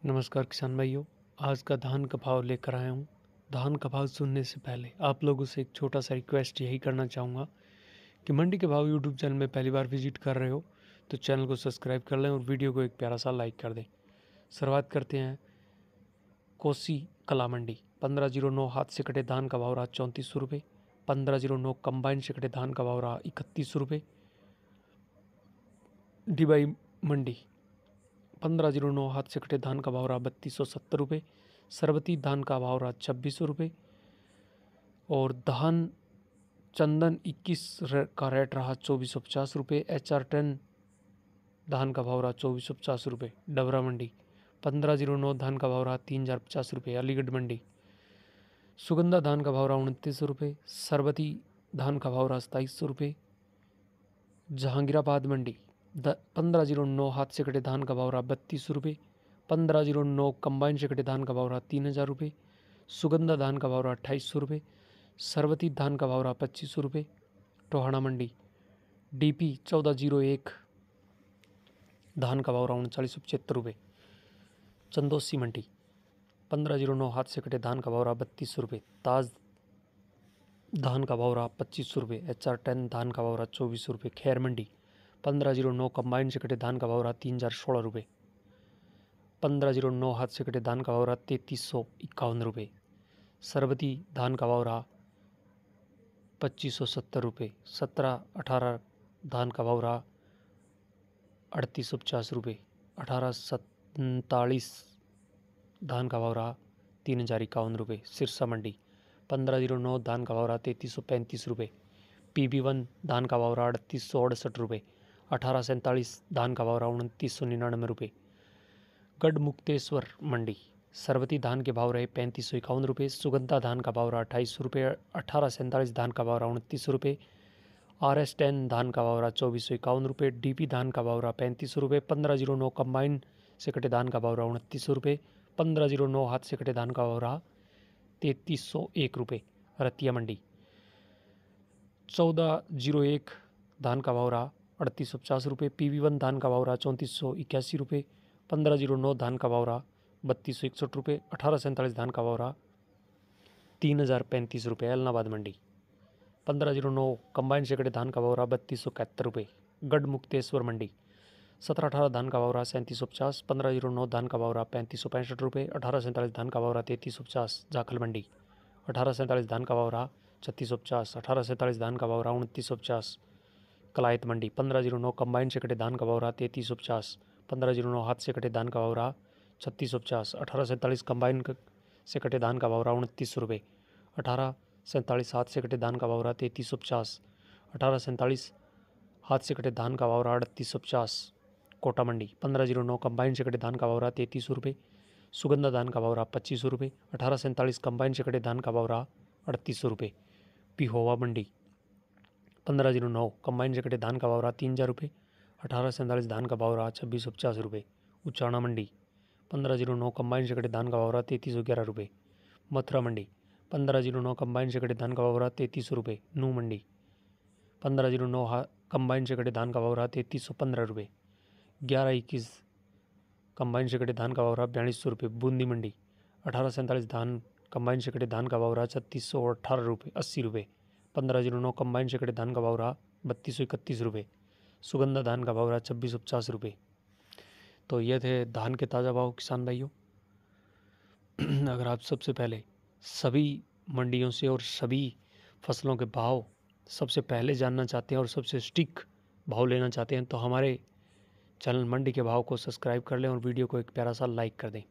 नमस्कार किसान भाइयों। आज का धान का भाव लेकर आया हूँ। धान का भाव सुनने से पहले आप लोगों से एक छोटा सा रिक्वेस्ट यही करना चाहूँगा कि मंडी के भाव यूट्यूब चैनल में पहली बार विजिट कर रहे हो तो चैनल को सब्सक्राइब कर लें और वीडियो को एक प्यारा सा लाइक कर दें। शुरुआत करते हैं। कोसी कला मंडी 1509 हाथ से कटे धान का भाव रहा 3400 रुपये। 1509 कंबाइन से कटे धान का भाव रहा 3100 रुपये। डिबाई मंडी 1509 हाथ से कटे धान का भाव रहा 3270 रुपये। सरबती धान का भाव रहा 2600 रुपये और धान चंदन 21 का रेट रहा 2450 रुपये। HR10 धान का भाव रहा 2450 रुपये। डबरा मंडी 1509 धान का भाव रहा 3050 रुपये। अलीगढ़ मंडी सुगंधा धान का भाव रहा 2900 रुपये। सरबती धान का भाव रहा 2700 रुपये। जहांगीराबाद मंडी 1509 हाथ से कटे धान का भाव रहा 3200 रुपये। 1509 कंबाइन से कटे धान का भाव रहा 3000 रुपये। सुगंधा धान का भाव रहा 2800 रुपये। सरबती धान का भाव रहा 2500 रुपये। टोहाना मंडी DP 1401 धान का भाव रहा 3975 रुपये। चंदोसी मंडी 1509 हाथ से कटे धान का भाव रहा 3200 रुपये। ताज धान का भाव रहा 2500 रुपये। HR10 धान का भाव रहा 2400 रुपये। खैर मंडी 1509 कंबाइन से कटे धान का भाव रहा 3016 रुपये। 1509 हाथ से कटे धान का भाव रहा 3351 रुपये। सरबती धान का भाव रहा 2570 रुपये। 1718 धान का भाव रहा 3850 रुपये। 1847 धान का भाव रहा 3051 रुपये। सिरसा मंडी 1509 धान का भाव रहा 3335 रुपये। PB1 धान का भाव रहा 3868 रुपये। 1847 धान का भाव रहा 2999 रुपये। गढ़ मुक्तेश्वर मंडी सरबती धान के भाव रहे 3551 रुपये। सुगंधा धान का भाव रहा 2800 रुपये। 1847 धान का भाव रहा 2900 रुपये। RS10 धान का भाव रहा 2451 रुपये। DP धान का भाव रहा 3500 रुपये। 1509 कंबाइन से कटे धान का भाव रहा 2900 रुपये। 1509 हाथ से कटे धान का भाव रहा 3301 रुपये। रतिया मंडी 1401 धान का भाव रहा 3850 रुपये। PB1 धान का भाव रहा 3481 रुपये। 1509 धान का भाव रहा 3261 रुपये। 1847 धान का भाव रहा 3035 रुपये। एलनाबाद मंडी 1509 कंबाइन से कटे धान का भाव रहा 3271 रुपये। गढ़ मुक्तेश्वर मंडी 1718 धान का भाव रहा 3750। 1509 धान का भाव रहा 3565 रुपये। 1847 धान का भाव रहा 3350। जाखल मंडी 1847 धान का भाव रहा 3650। 1847 धान का भाव रहा 2950। कलायत मंडी 1509 कंबाइन से कटे धान का भाव रहा 3350। 1509 हाथ से कटे धान का भाव रहा 3650। 1847 कंबाइन से कटे धान का भाव रहा 2900 रुपये। 1847 हाथ से कटे धान का भाव रहा 3350। 1847 हाथ से कटे धान का भाव रहा 3850। कोटा मंडी 1509 कंबाइन से कटे धान का भाव रहा 3300 रुपये। सुगंधा धान का भाव रहा 2500 रुपये। 1847 कंबाइन से कटे धान का भाव रहा 3800 रुपये। पिहोवा मंडी 1509 कंबाइन से कटे धान का भाव रहा 3000 रुपये। 1847 धान का भाव रहा 2650 रुपये। उचाना मंडी 1509 कंबाइन से कटे धान का भाव रहा 3311 रुपये। मथुरा मंडी 1509 कंबाइन से कटे धान का भाव रहा 3300 रुपये। नू मंडी 1509 कंबाइन से कटे धान का भाव रहा 3315 रुपये। 1121 कंबाइन से कटे धान का भाव रहा 4200 रुपये। बूंदी मंडी 1847 धान कंबाइन से कटे धान का भाव रहा 3618 रुपये 80 रुपये। 1509 कंबाइन से कटे धान का भाव रहा 3231 रुपये। सुगंधा धान का भाव रहा 2650 रुपये। तो ये थे धान के ताज़ा भाव किसान भाइयों। अगर आप सबसे पहले सभी मंडियों से और सभी फसलों के भाव सबसे पहले जानना चाहते हैं और सबसे स्टिक भाव लेना चाहते हैं तो हमारे चैनल मंडी के भाव को सब्सक्राइब कर लें और वीडियो को एक प्यारा सा लाइक कर दें।